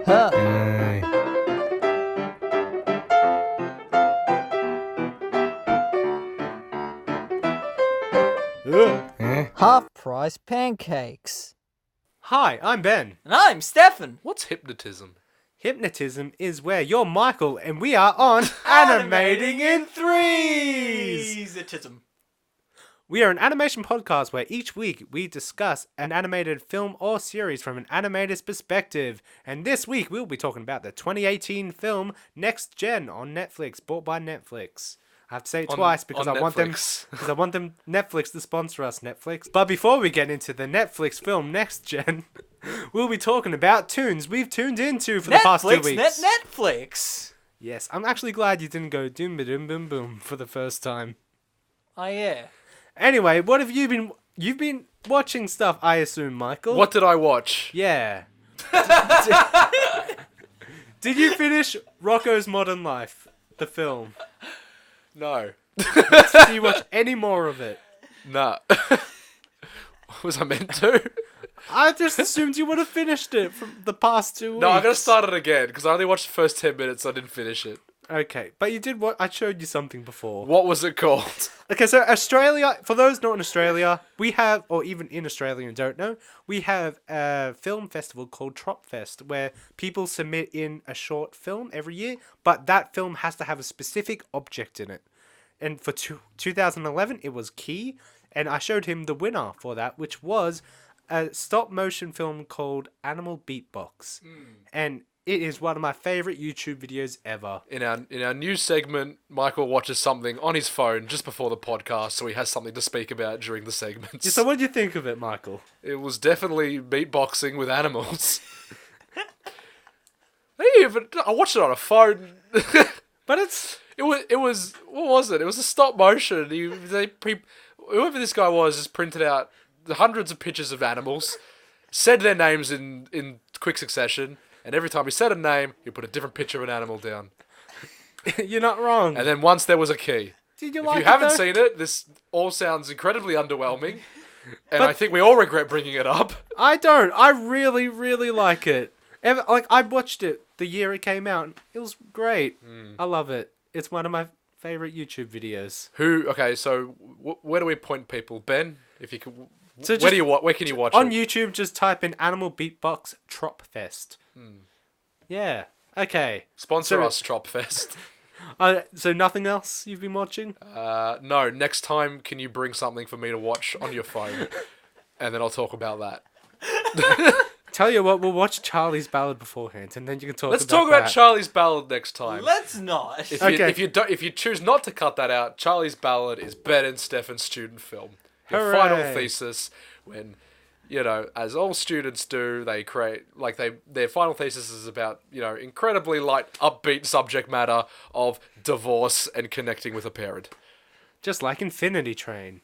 Huh. Half-price pancakes. Hi, I'm Ben. And I'm Stefan. What's hypnotism? Hypnotism is where you're Michael and we are on Animating in Threes. Easetism. We are an animation podcast where each week we discuss an animated film or series from an animator's perspective. And this week we'll be talking about the 2018 film Next Gen on Netflix, bought by Netflix. I have to say it twice because I want them Netflix to sponsor us, Netflix. But before we get into the Netflix film Next Gen, we'll be talking about Toons we've tuned into for the past 2 weeks. Netflix. Yes, I'm actually glad you didn't go doom ba doom boom boom for the first time. Oh yeah. Anyway, what have you been... You've been watching stuff, I assume, Michael? What did I watch? Yeah. Did you finish Rocko's Modern Life, the film? No. Did you watch any more of it? Nah. Was I meant to? I just assumed you would have finished it from the past 2 weeks. No, I'm going to start it again, because I only watched the first 10 minutes, so I didn't finish it. Okay, but you did what? I showed you something before. What was it called? Okay, so Australia, for those not in Australia, we have, or even in Australia and don't know, we have a film festival called Tropfest, where people submit in a short film every year, but that film has to have a specific object in it. And for 2011, it was Key, and I showed him the winner for that, which was a stop-motion film called Animal Beatbox. And it is one of my favourite YouTube videos ever. In our new segment, Michael watches something on his phone just before the podcast, so he has something to speak about during the segments. Yeah, so what did you think of it, Michael? It was definitely beatboxing with animals. Hey, but I watched it on a phone. But it's... It was what was it? It was a stop motion. Whoever this guy was just printed out hundreds of pictures of animals, said their names in quick succession, and every time he said a name, he put a different picture of an animal down. You're not wrong. And then once there was a key. Did you If like you it, haven't though? seen it, this all sounds incredibly underwhelming, and I think we all regret bringing it up. I don't. I really, really like it. I watched it the year it came out. It was great. I love it. It's one of my favorite YouTube videos. Okay, so where do we point people, Ben? If you could, So where can you watch on it? YouTube? Just type in Animal Beatbox Tropfest. Yeah. Okay. Sponsor so- us, Tropfest. So nothing else you've been watching? No, next time can you bring something for me to watch on your phone, and then I'll talk about that. Tell you what, we'll watch Charlie's Ballad beforehand, and then you can talk. Let's talk about Charlie's Ballad next time. Let's not. If you choose not to cut that out, Charlie's Ballad is Ben and Stefan's student film. Your Hooray. final thesis, when, as all students do, they create, their final thesis is about, incredibly light, upbeat subject matter of divorce and connecting with a parent. Just like Infinity Train.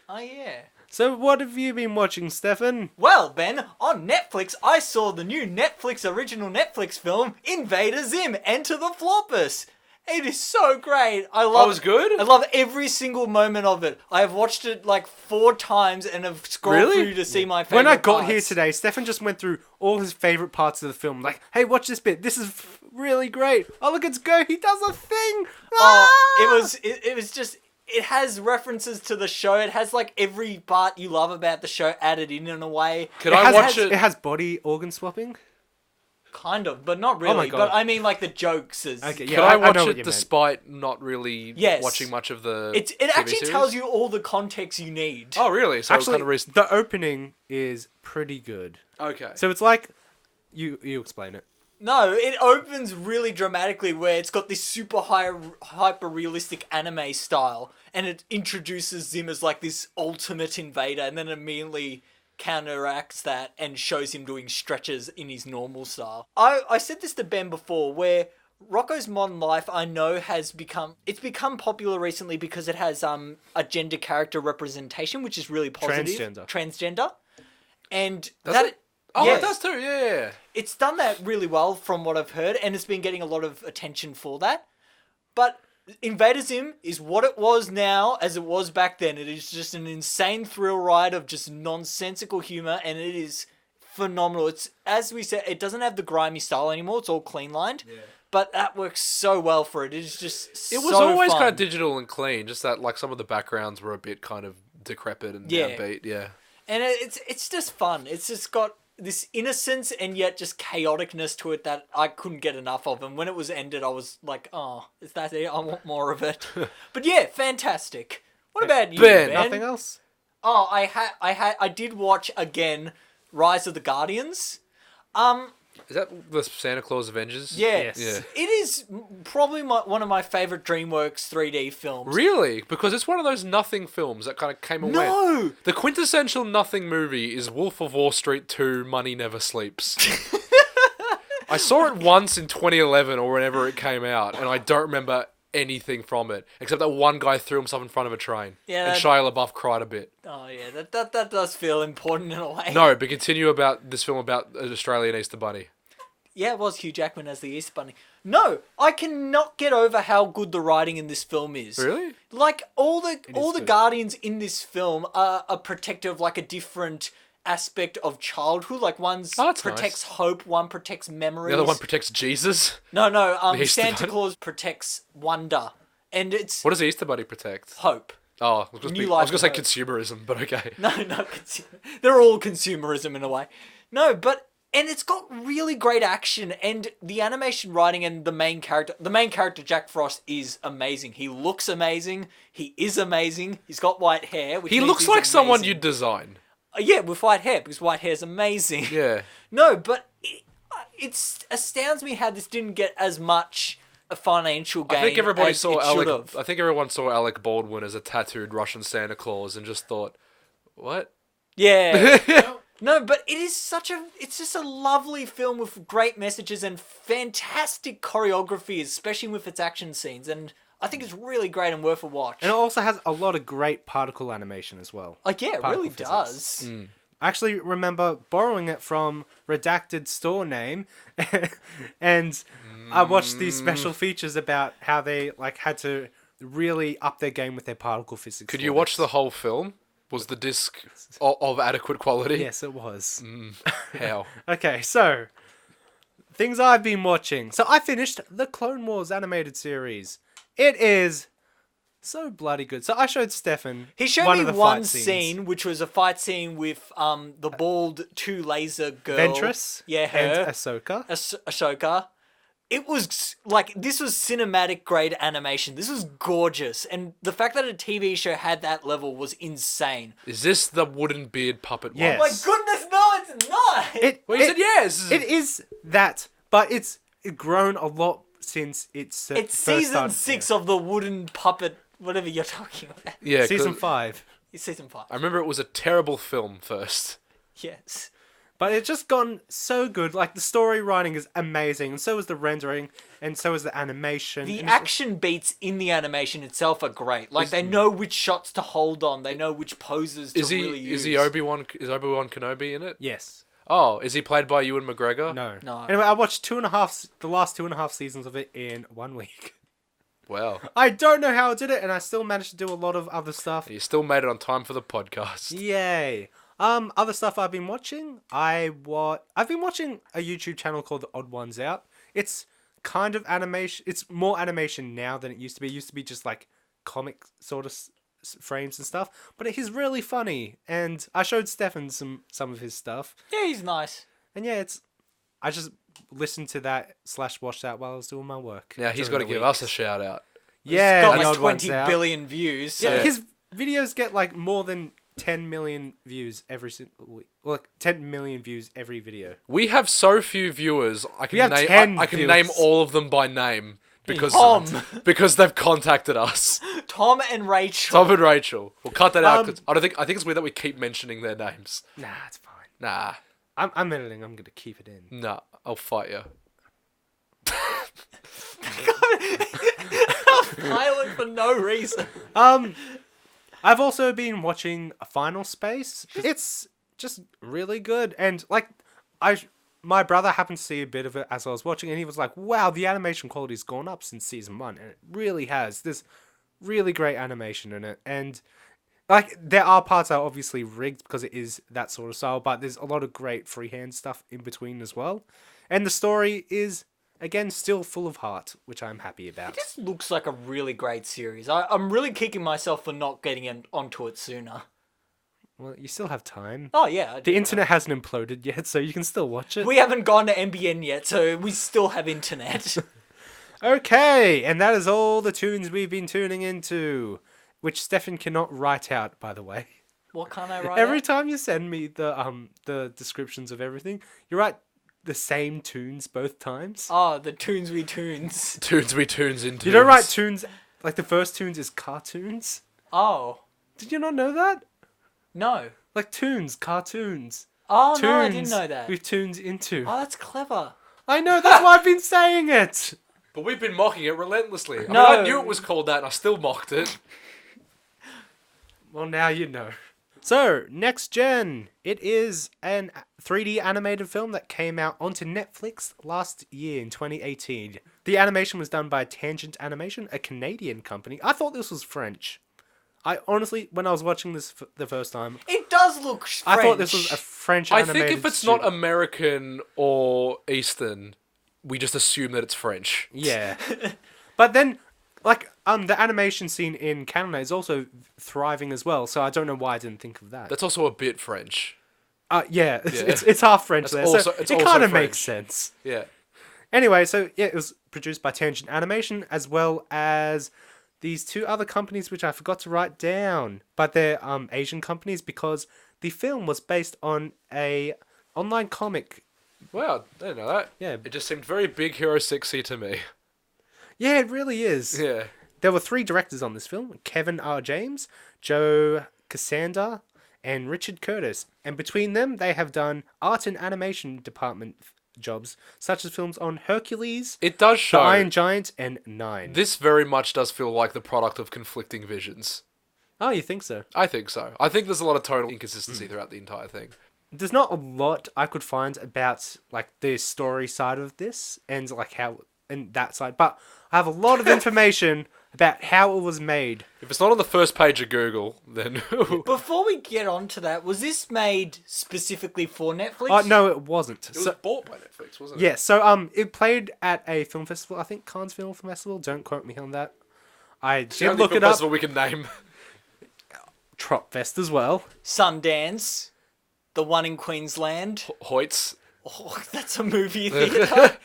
Oh yeah. So what have you been watching, Stefan? Well, Ben, on Netflix, I saw the new original Netflix film, Invader Zim, Enter the Flopus. It is so great. I love it was good? I love every single moment of it. I have watched it 4 times and have scrolled through to see my favorite When I got parts. here today, Stefan just went through all his favorite parts of the film. Like, hey, watch this bit. This is really great. Oh, look, it's Go. He does a thing. It was just... It has references to the show. It has every part you love about the show added in a way. Can I watch it? It has body organ swapping. Kind of, but not really. Oh my God. But I mean, the jokes is... Okay, Can I watch know what it you despite not really Yes. watching much of the It TV actually series? tells you all the context you need. Oh, really? So Actually, it's kind of recent. the opening is pretty good. Okay. So it's like... You explain it. No, it opens really dramatically where it's got this super hyper realistic anime style, and it introduces Zim as this ultimate invader, and then immediately counteracts that and shows him doing stretches in his normal style. I said this to Ben before, where Rocko's Modern Life, I know, it's become popular recently because it has a gender character representation, which is really positive. Transgender. And Oh, yes. it does too, yeah. It's done that really well from what I've heard, and it's been getting a lot of attention for that. But Invader Zim is what it was now as it was back then. It is just an insane thrill ride of just nonsensical humor, and it is phenomenal. It's, as we said, it doesn't have the grimy style anymore. It's all clean lined. Yeah. But that works so well for it. It's just It was always kind of digital and clean. Just that, like, some of the backgrounds were a bit kind of decrepit and downbeat. Yeah. And it's just fun. It's just got this innocence and yet just chaoticness to it that I couldn't get enough of. And when it was ended, I was like, oh, is that it? I want more of it. But yeah, fantastic. What about you, Ben? Nothing else? Oh, I did watch again Rise of the Guardians. Is that the Santa Claus Avengers? Yes. Yeah. It is probably one of my favourite DreamWorks 3D films. Really? Because it's one of those nothing films that kind of came and went. The quintessential nothing movie is Wolf of Wall Street 2, Money Never Sleeps. I saw it once in 2011 or whenever it came out, and I don't remember anything from it, except that one guy threw himself in front of a train. Yeah, and Shia LaBeouf cried a bit. Oh yeah, that does feel important in a way. No, but continue about this film about an Australian Easter Bunny. Yeah, it was Hugh Jackman as the Easter Bunny. No, I cannot get over how good the writing in this film is. Really? Like, all the Guardians in this film are protective of, like, a different aspect of childhood. Like, one protects hope, one protects memories. The other one protects Jesus? No, Santa Claus protects wonder. And it's... What does the Easter Bunny protect? Hope. Oh, I was going to say consumerism, but okay. No, they're all consumerism in a way. No, but... And it's got really great action, and the animation writing and the main character, Jack Frost, is amazing. He looks amazing. He is amazing. He's got white hair. He looks like someone you'd design. Yeah, with white hair, because white hair is amazing. Yeah. No, but it astounds me how this didn't get as much a financial gain. I think everybody saw Alec. I think everyone saw Alec Baldwin as a tattooed Russian Santa Claus and just thought, "What?" Yeah. No, but it's just a lovely film with great messages and fantastic choreography, especially with its action scenes. And I think it's really great and worth a watch. And it also has a lot of great particle animation as well. Like, yeah, it really does. I actually remember borrowing it from Redacted Store Name, and I watched these special features about how they had to really up their game with their particle physics. Could you watch the whole film? Was the disc of adequate quality? Yes, it was. How? Okay, so things I've been watching. So I finished the Clone Wars animated series. It is so bloody good. So I showed Stefan. He showed me one scene, which was a fight scene with the bald two laser girl. Ventress. Yeah, her. And Ahsoka. Ahsoka. It was, this was cinematic grade animation. This was gorgeous. And the fact that a TV show had that level was insane. Is this the wooden beard puppet Yes. one? Oh my goodness, no, it's not! You said yes! It is that, but it's grown a lot since it's It's season 6 of the wooden puppet, whatever you're talking about. Yeah, season 5. It's season 5. I remember it was a terrible film first. Yes. But it's just gone so good. Like, the story writing is amazing, and so is the rendering, and so is the animation. The action beats in the animation itself are great. Like, they know which shots to hold on. They know which poses to really use. Is Obi-Wan Kenobi in it? Yes. Oh, is he played by Ewan McGregor? No. Anyway, I watched the last 2.5 seasons of it in 1 week. Wow. I don't know how I did it, and I still managed to do a lot of other stuff. You still made it on time for the podcast. Yay. Other stuff I've been watching. I've been watching a YouTube channel called The Odd Ones Out. It's kind of animation. It's more animation now than it used to be. It used to be just like comic sort of frames and stuff. But he's really funny, and I showed Stefan some of his stuff. Yeah, he's nice. And yeah, I just listened to that / watched that while I was doing my work. Now he's got to give us a shout out. Yeah, he's got like 20 billion views. So. Yeah, his videos get like more than 10 million views every single week. Well, like 10 million views every video. We have so few viewers. I can name all of them by name because they've contacted us. Tom and Rachel. We'll cut that out. 'Cause I think it's weird that we keep mentioning their names. Nah, it's fine. Nah. I'm editing. I'm gonna keep it in. Nah, I'll fight you. Violent for no reason. I've also been watching Final Space. It's just really good, and my brother happened to see a bit of it as I was watching, and he was like, "Wow, the animation quality's gone up since season 1," and it really has. There's really great animation in it, and Like, there are parts that are obviously rigged because it is that sort of style, but there's a lot of great freehand stuff in between as well. And the story is, again, still full of heart, which I'm happy about. This looks like a really great series. I'm really kicking myself for not getting onto it sooner. Well, you still have time. Oh, yeah. The internet hasn't imploded yet, so you can still watch it. We haven't gone to NBN yet, so we still have internet. Okay, and that is all the tunes we've been tuning into, which Stefan cannot write out, by the way. What can't I write Every out? time you send me the descriptions of everything, you write the same tunes both times. Oh, the Toons we Toons. Tunes we tunes into. You don't write tunes like the first tunes is cartoons. Oh. Did you not know that? No. Like tunes, cartoons. Oh, Tunes no, I didn't know that. We've tunes into. Oh, that's clever. I know, that's why I've been saying it. But we've been mocking it relentlessly. No. I knew it was called that, and I still mocked it. Well, now you know. So, next gen. It is an 3D animated film that came out onto Netflix last year in 2018. The animation was done by Tangent Animation, a Canadian company. I thought this was French. I honestly, when I was watching this the first time, It does look French. I thought this was a French I animated think if it's studio. not American or Eastern, we just assume that it's French. Yeah. But then, like, the animation scene in Canada is also thriving as well, so I don't know why I didn't think of that. That's also a bit French. Yeah, it's half French That's there, also- so it's it also kind of French. makes sense. Yeah. Anyway, so yeah, it was produced by Tangent Animation as well as these two other companies which I forgot to write down, but they're Asian companies because the film was based on a online comic. Wow, I didn't know that. Yeah. It just seemed very Big Hero 6-y to me. Yeah, it really is. Yeah. There were 3 directors on this film: Kevin R. James, Joe Cassander, and Richard Curtis. And between them, they have done art and animation department jobs, such as films on Hercules, It does The show. Iron Giant, and Nine. This very much does feel like the product of conflicting visions. Oh, you think so? I think so. I think there's a lot of tonal inconsistency throughout the entire thing. There's not a lot I could find about like the story side of this and like how and that side, but I have a lot of information about how it was made. If it's not on the first page of Google, then Before we get on to that, was this made specifically for Netflix? Oh no, it wasn't. it was So, bought by Netflix, wasn't it? yeah, so it played at a film festival. I think Cannes Film Festival. Don't quote me on that. I The did only look film it up. festival we can name. Trop Fest as well. Sundance, the one in Queensland. Hoyts. Oh, that's a movie theater.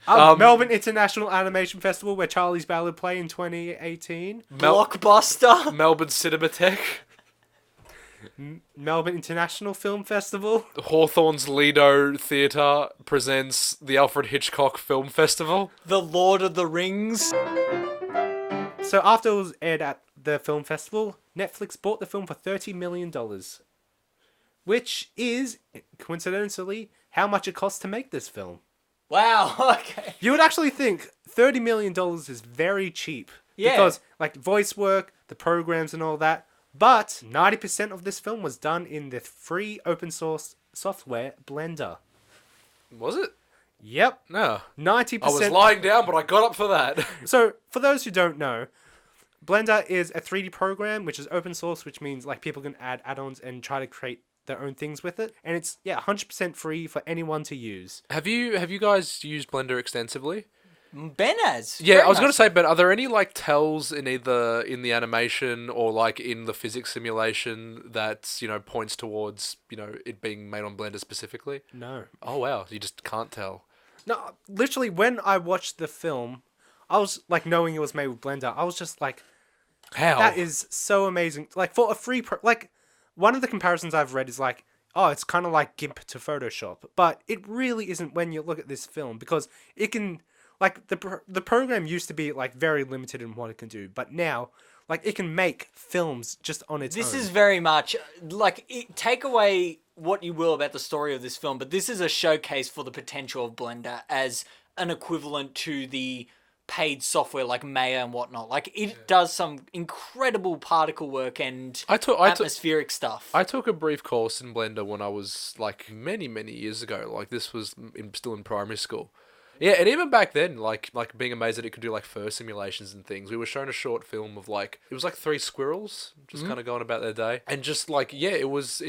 Melbourne International Animation Festival, where Charlie's Ballad played in 2018. Blockbuster. Melbourne Cinematheque. Melbourne International Film Festival. Hawthorne's Lido Theatre presents the Alfred Hitchcock Film Festival. The Lord of the Rings. So after it was aired at the film festival, Netflix bought the film for $30 million. Which is, coincidentally, how much it cost to make this film. Wow, okay. You would actually think $30 million is very cheap. Yeah. Because, like, voice work, the programs and all that. But 90% of this film was done in the free open source software Blender. Was it? Yep. No. 90%. I was lying down, but I got up for that. So, for those who don't know, Blender is a 3D program which is open source, which means like people can add add-ons and try to create their own things with it, and it's 100% free for anyone to use. Have you guys used Blender extensively? Ben has. Yeah, Very I was going much to say, but are there any like tells in either in the animation or like in the physics simulation that points towards it being made on Blender specifically? No. Oh wow, you just can't tell. No, literally when I watched the film, I was like, knowing it was made with Blender, I was just like, How? that is so amazing. Like for a free like one of the comparisons I've read is like, oh, it's kind of like GIMP to Photoshop, but it really isn't when you look at this film, because it can, like, the program used to be like very limited in what it can do, but now like it can make films just on its own. This is very much like take away what you will about the story of this film, but this is a showcase for the potential of Blender as an equivalent to the paid software like Maya and whatnot. Like it does some incredible particle work and atmospheric stuff. I took a brief course in Blender when I was like many years ago. Like this was still in primary school, Yeah, and even back then, like being amazed that it could do like fur simulations and things. We were shown a short film of like it was like three squirrels just kind of going about their day, and just like it was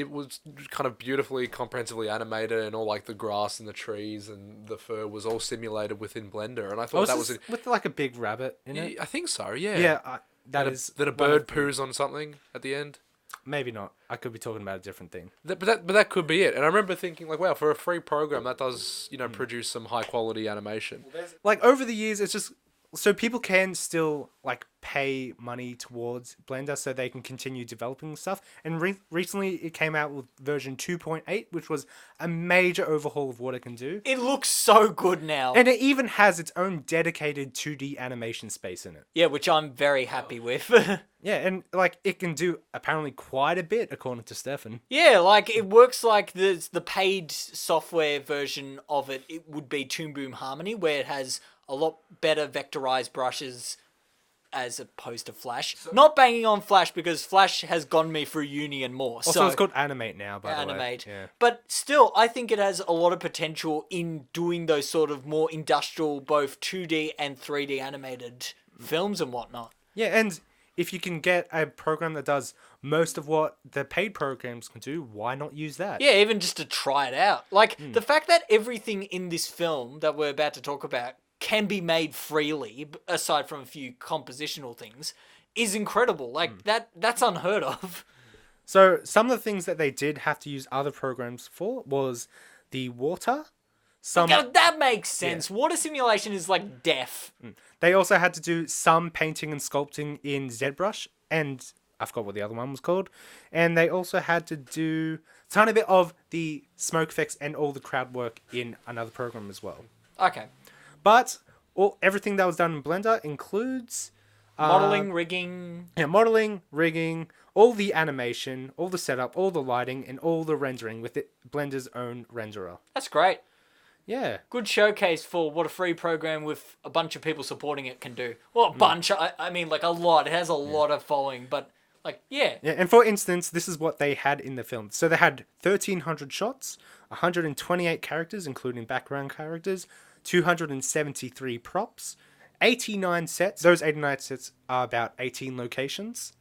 kind of beautifully, comprehensively animated, and all like the grass and the trees and the fur was all simulated within Blender, and I thought that was with like a big rabbit in it. I think so. Yeah. Yeah, that That a bird poos on something at the end. Maybe not. I could be talking about a different thing. But that could be it. And I remember thinking like, wow, for a free program, that does produce some high quality animation. Like over the years, it's just so people can still like pay money towards Blender so they can continue developing stuff. And recently, it came out with version 2.8, which was a major overhaul of what it can do. It looks so good now. And it even has its own dedicated 2D animation space in it. Yeah, which I'm very happy with. Yeah, and like it can do apparently quite a bit according to Stefan. Yeah, like it works like the paid software version of it. It would be Toon Boom Harmony, where it has a lot better vectorized brushes as opposed to Flash. Not banging on Flash because Flash has gone me through uni and more. Also, it's called Animate now, by the way. Animate. Yeah. But still, I think it has a lot of potential in doing those sort of more industrial, both 2D and 3D animated films and whatnot. Yeah, and if you can get a program that does most of what the paid programs can do, why not use that? Yeah, even just to try it out. Like, the fact that everything in this film that we're about to talk about can be made freely, aside from a few compositional things, is incredible. Like, that's unheard of. So, some of the things that they did have to use other programs for was the water. That makes sense. Yeah. Water simulation is like death. They also had to do some painting and sculpting in ZBrush, and I forgot what the other one was called. And they also had to do a tiny bit of the smoke effects and all the crowd work in another program as well. Okay. But everything that was done in Blender includes modeling, rigging. Yeah, modeling, rigging, all the animation, all the setup, all the lighting, and all the rendering with Blender's own renderer. That's great. Yeah. Good showcase for what a free program with a bunch of people supporting it can do. Well, a bunch. I mean, like a lot. It has a lot of following, but like, yeah. Yeah, and for instance, this is what they had in the film. So they had 1,300 shots, 128 characters, including background characters, 273 props, 89 sets. Those 89 sets are about 18 locations.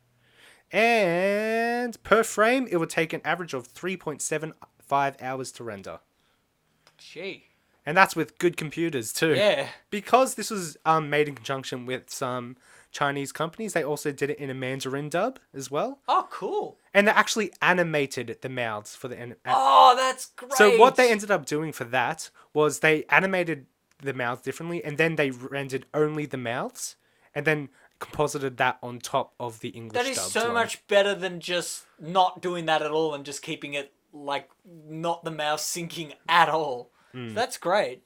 And per frame, it would take an average of 3.75 hours to render. Gee. And that's with good computers too. Yeah. Because this was made in conjunction with some Chinese companies, they also did it in a Mandarin dub as well. Oh, cool. And they actually animated the mouths for the... Oh, that's great. So what they ended up doing for that was they animated the mouths differently, and then they rendered only the mouths, and then composited that on top of the English dub. That is so much better than just not doing that at all and just keeping it like not the mouth syncing at all. So that's great.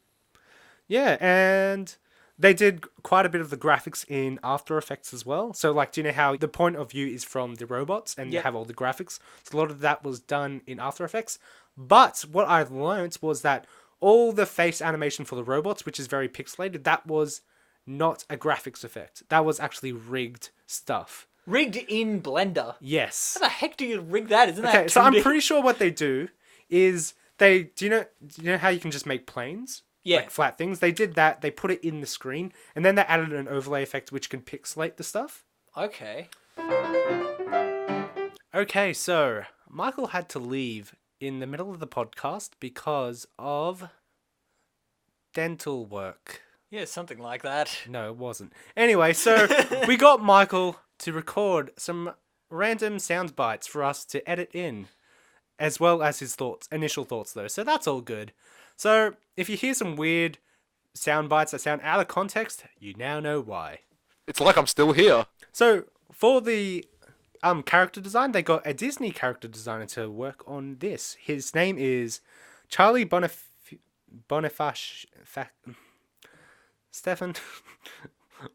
Yeah, and they did quite a bit of the graphics in After Effects as well. So, like, do you know how the point of view is from the robots and you have all the graphics? So a lot of that was done in After Effects. But what I learned was that all the face animation for the robots, which is very pixelated, that was not a graphics effect. That was actually rigged stuff. Rigged in Blender? Yes. How the heck do you rig that? Isn't that Okay, so 2D? I'm pretty sure what they do is do you know how you can just make planes? Yeah. Like flat things? They did that, they put it in the screen, and then they added an overlay effect which can pixelate the stuff. Okay. Okay, so Michael had to leave in the middle of the podcast because of dental work. Yeah, something like that. No, it wasn't. Anyway, so we got Michael to record some random sound bites for us to edit in, as well as his initial thoughts though. So that's all good. So if you hear some weird sound bites that sound out of context, you now know why. It's like I'm still here. So for the character design, they got a Disney character designer to work on this. His name is Charlie Boniface. Stefan,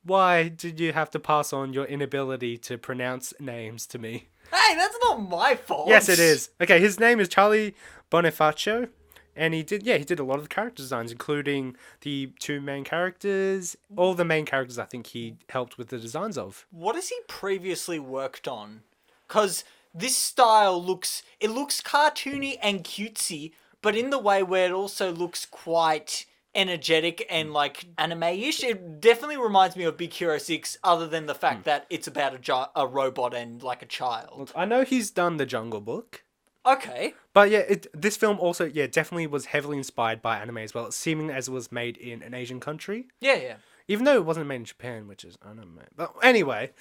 why did you have to pass on your inability to pronounce names to me? Hey, that's not my fault. Yes, it is. Okay, his name is Charlie Bonifacio, and he did a lot of the character designs, including the two main characters. All the main characters, I think he helped with the designs of. What has he previously worked on? Because this style looks cartoony and cutesy, but in the way where it also looks quite energetic and like anime-ish. It definitely reminds me of Big Hero 6, other than the fact that it's about a robot and like a child. Look, I know he's done The Jungle Book. Okay. But yeah, this film also, definitely was heavily inspired by anime as well, seeming as it was made in an Asian country. Yeah. Even though it wasn't made in Japan, which is anime. But anyway,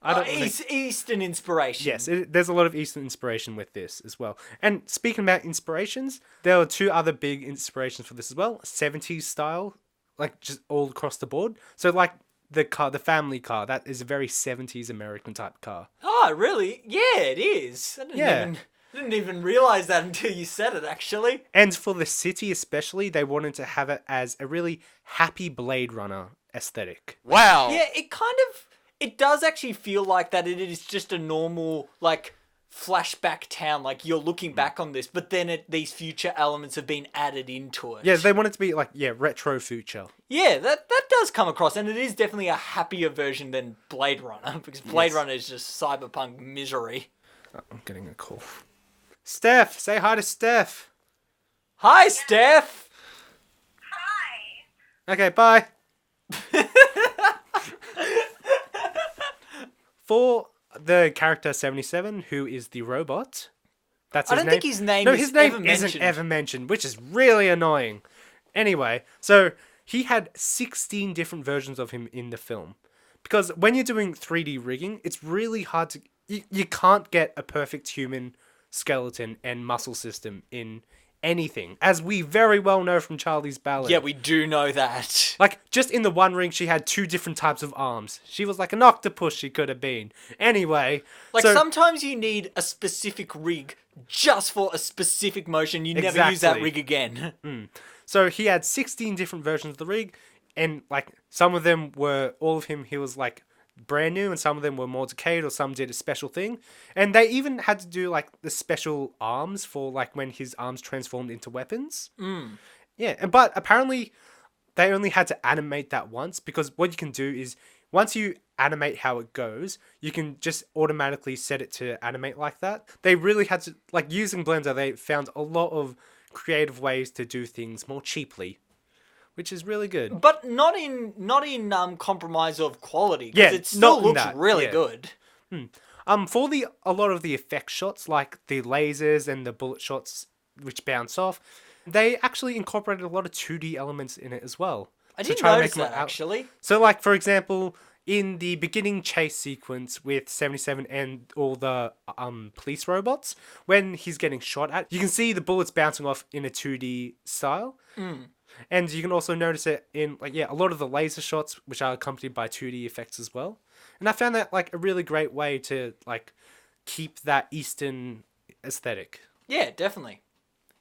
I don't Eastern inspiration. Yes, there's a lot of Eastern inspiration with this as well. And speaking about inspirations, there are two other big inspirations for this as well. 70s style, like just all across the board. So like the family car, that is a very 70s American type car. Oh, really? Yeah, it is. I didn't even realize that until you said it, actually. And for the city especially, they wanted to have it as a really happy Blade Runner aesthetic. Wow. Yeah, it does actually feel like that it is just a normal, like, flashback town. Like, you're looking back on this, but then these future elements have been added into it. Yeah, they want it to be like, retro future. Yeah, that does come across, and it is definitely a happier version than Blade Runner, because Blade Runner is just cyberpunk misery. Oh, I'm getting a call. Steph, say hi to Steph. Hi, Steph! Hi. Okay, bye. For the character 77, who is the robot, that's his name. I don't think his name no, is his name ever isn't mentioned. ever mentioned, which is really annoying. Anyway, so he had 16 different versions of him in the film. Because when you're doing 3D rigging, it's really hard to... You can't get a perfect human skeleton and muscle system in anything, as we very well know from Charlie's Ballad. Yeah, we do know that. Like, just in the One Ring, she had 2 different types of arms. She was like an octopus, she could have been. Anyway. Like, so, sometimes you need a specific rig just for a specific motion. You never use that Exactly. rig again. So he had 16 different versions of the rig, and, like, some of them were, all of him, he was, like, brand new, and some of them were more decayed, or some did a special thing. And they even had to do, like, the special arms for, like, when his arms transformed into weapons. Yeah, but apparently they only had to animate that once, because what you can do is, once you animate how it goes, you can just automatically set it to animate like that. They really had to, like, using Blender, they found a lot of creative ways to do things more cheaply, which is really good. But not in compromise of quality. Yeah, Because it still not in looks that, really yeah. good. For a lot of the effect shots, like the lasers and the bullet shots which bounce off, they actually incorporated a lot of 2D elements in it as well. I to didn't try to notice make them that, actually. So, like, for example, in the beginning chase sequence with 77 and all the police robots, when he's getting shot at, you can see the bullets bouncing off in a 2D style. And you can also notice it in, like, a lot of the laser shots, which are accompanied by 2D effects as well. And I found that, like, a really great way to, like, keep that Eastern aesthetic. Yeah, definitely.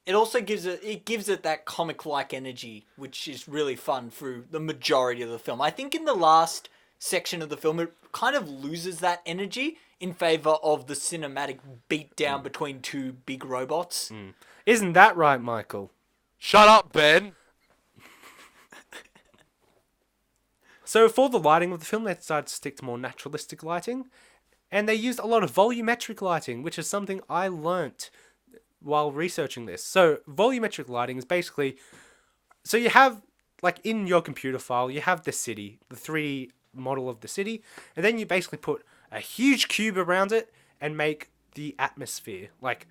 It also gives it that comic-like energy, which is really fun through the majority of the film. I think in the last section of the film, it kind of loses that energy in favor of the cinematic beatdown between 2 big robots. Isn't that right, Michael? Shut up, Ben. So for the lighting of the film, they decided to stick to more naturalistic lighting. And they used a lot of volumetric lighting, which is something I learnt while researching this. So volumetric lighting is basically... So you have, like, in your computer file, you have the city, the 3D model of the city, and then you basically put a huge cube around it and make the atmosphere. Like,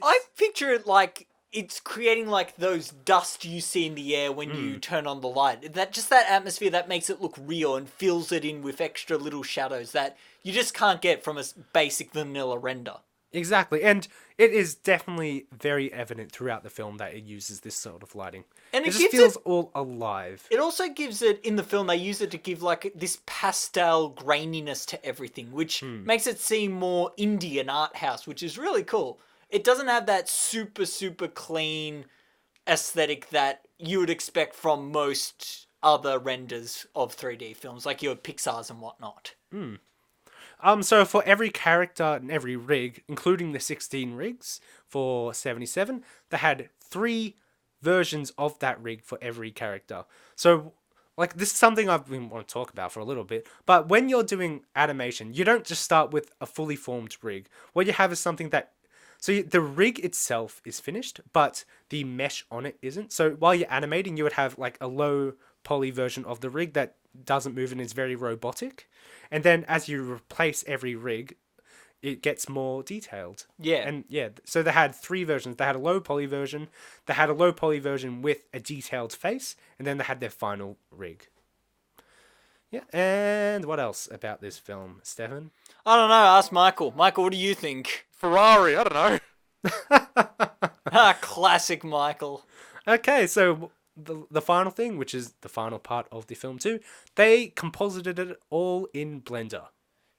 I picture it like it's creating like those dust you see in the air when you turn on the light. That atmosphere that makes it look real and fills it in with extra little shadows that you just can't get from a basic vanilla render. exactly. And it is definitely very evident throughout the film that it uses this sort of lighting. And it it just gives feels all alive. It also gives it, in the film, they use it to give, like, this pastel graininess to everything, which makes it seem more indie and art house, which is really cool. It doesn't have that super, super clean aesthetic that you would expect from most other renders of 3D films, like your Pixar's and whatnot. So for every character and every rig, including the 16 rigs for 77, they had 3 versions of that rig for every character. So, like, this is something I've been want to talk about for a little bit, but when you're doing animation, you don't just start with a fully formed rig. What you have is something that So the rig itself is finished, but the mesh on it isn't. So while you're animating, you would have like a low poly version of the rig that doesn't move and is very robotic. And then as you replace every rig, it gets more detailed. Yeah. And yeah, so they had 3 versions. They had a low poly version, they had a low poly version with a detailed face, and then they had their final rig. Yeah, and what else about this film, Stefan? I don't know. Ask Michael. Michael, what do you think? Ferrari, I don't know. Classic Michael. Okay, so the final thing, which is the final part of the film too, they composited it all in Blender.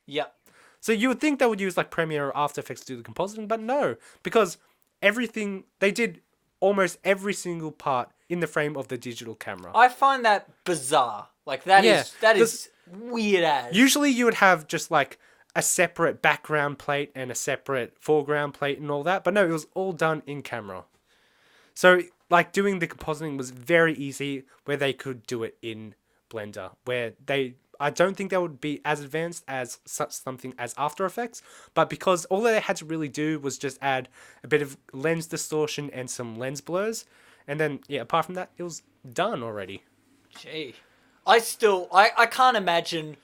Yep. So you would think they would use like Premiere or After Effects to do the compositing, but no, because they did almost every single part in the frame of the digital camera. I find that bizarre. Like that is weird as. Usually you would have just like a separate background plate and a separate foreground plate and all that, but no, it was all done in camera. So like doing the compositing was very easy where they could do it in Blender, where I don't think they would be as advanced as such something as After Effects, but because all they had to really do was just add a bit of lens distortion and some lens blurs, and then yeah, apart from that, it was done already. Gee. I can't imagine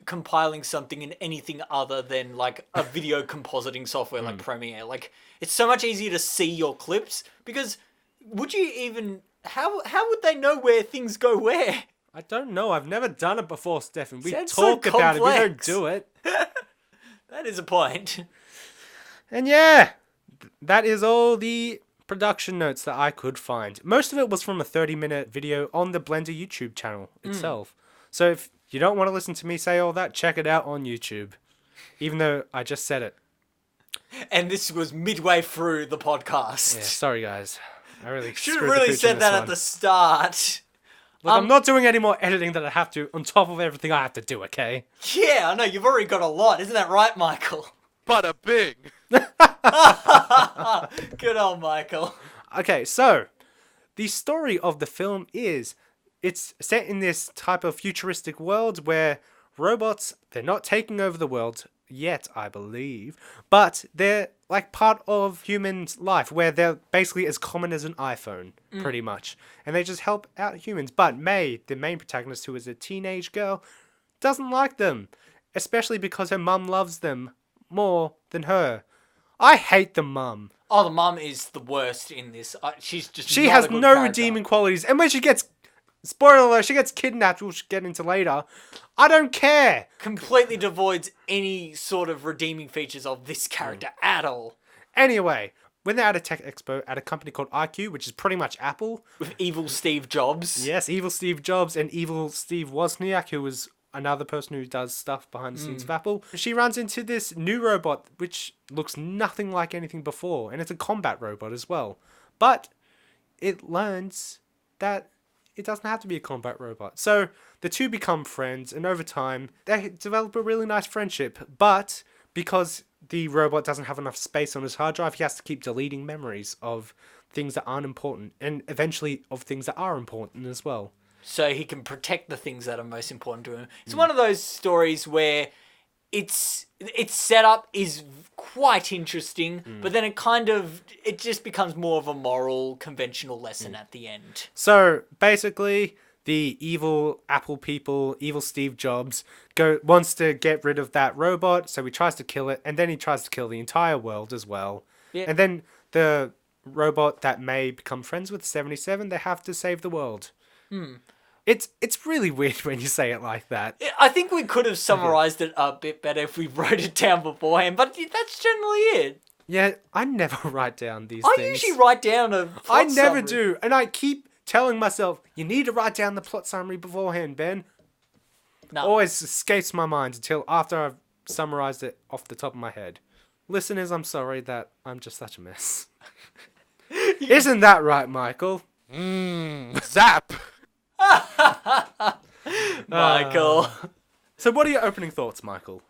compiling something in anything other than like a video compositing software like Premiere. Like it's so much easier to see your clips because would you even how would they know where things go where? I don't know. I've never done it before, Stefan. We Sounds so talk about it. We don't complex. do it. That is a point. And yeah, that is all the production notes that I could find. Most of it was from a 30-minute video on the Blender YouTube channel itself. So if you don't want to listen to me say all that, check it out on YouTube. Even though I just said it. And this was midway through the podcast. Yeah, sorry guys. I really Should have screwed the really pooch on said this that one. at the start. Look, I'm not doing any more editing that I have to on top of everything I have to do, okay? Yeah, I know, you've already got a lot. Isn't that right, Michael? Bada bing. Good old Michael. Okay, so the story of the film is it's set in this type of futuristic world where robots, they're not taking over the world yet, I believe, but they're like part of humans' life where they're basically as common as an iPhone, pretty much. And they just help out humans. But May, the main protagonist, who is a teenage girl, doesn't like them, especially because her mum loves them more than her. I hate the mum. Oh, the mum is the worst in this. She's just She not has a good no character. redeeming qualities. And when she gets, spoiler alert, she gets kidnapped, which we'll get into later, I don't care. Completely devoids any sort of redeeming features of this character at all. Anyway, when they're at a tech expo at a company called IQ, which is pretty much Apple. With evil Steve Jobs. Yes, evil Steve Jobs and evil Steve Wozniak, who was another person who does stuff behind the scenes of Apple. She runs into this new robot, which looks nothing like anything before. And it's a combat robot as well. But it learns that it doesn't have to be a combat robot. So the two become friends, and over time, they develop a really nice friendship. But because the robot doesn't have enough space on his hard drive, he has to keep deleting memories of things that aren't important, and eventually of things that are important as well. So he can protect the things that are most important to him. It's one of those stories where its setup is quite interesting, but then it just becomes more of a moral, conventional lesson at the end. So basically, the evil Apple people, evil Steve Jobs, wants to get rid of that robot, so he tries to kill it, and then he tries to kill the entire world as well. Yeah. And then the robot that may become friends with 77, they have to save the world. It's really weird when you say it like that. I think we could have summarized it a bit better if we wrote it down beforehand, but that's generally it. Yeah, I never write down these I things. usually write down a plot I never summary. do, and I keep telling myself, you need to write down the plot summary beforehand, Ben. No. Always escapes my mind until after I've summarized it off the top of my head. Listeners, I'm sorry that I'm just such a mess. Isn't that right, Michael? Zap. Michael. So what are your opening thoughts, Michael?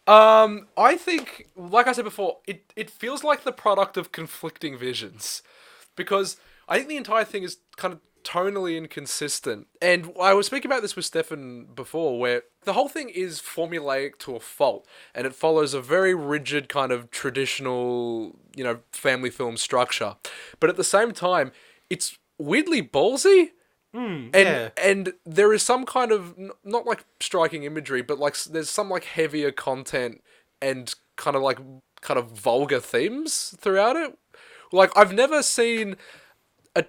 I think, like I said before, it feels like the product of conflicting visions. Because I think the entire thing is kind of tonally inconsistent. And I was speaking about this with Stefan before, where the whole thing is formulaic to a fault, and it follows a very rigid kind of traditional, family film structure. But at the same time, it's weirdly ballsy. And there is some kind of, not like striking imagery, but like there's some like heavier content and kind of vulgar themes throughout it. Like, I've never seen an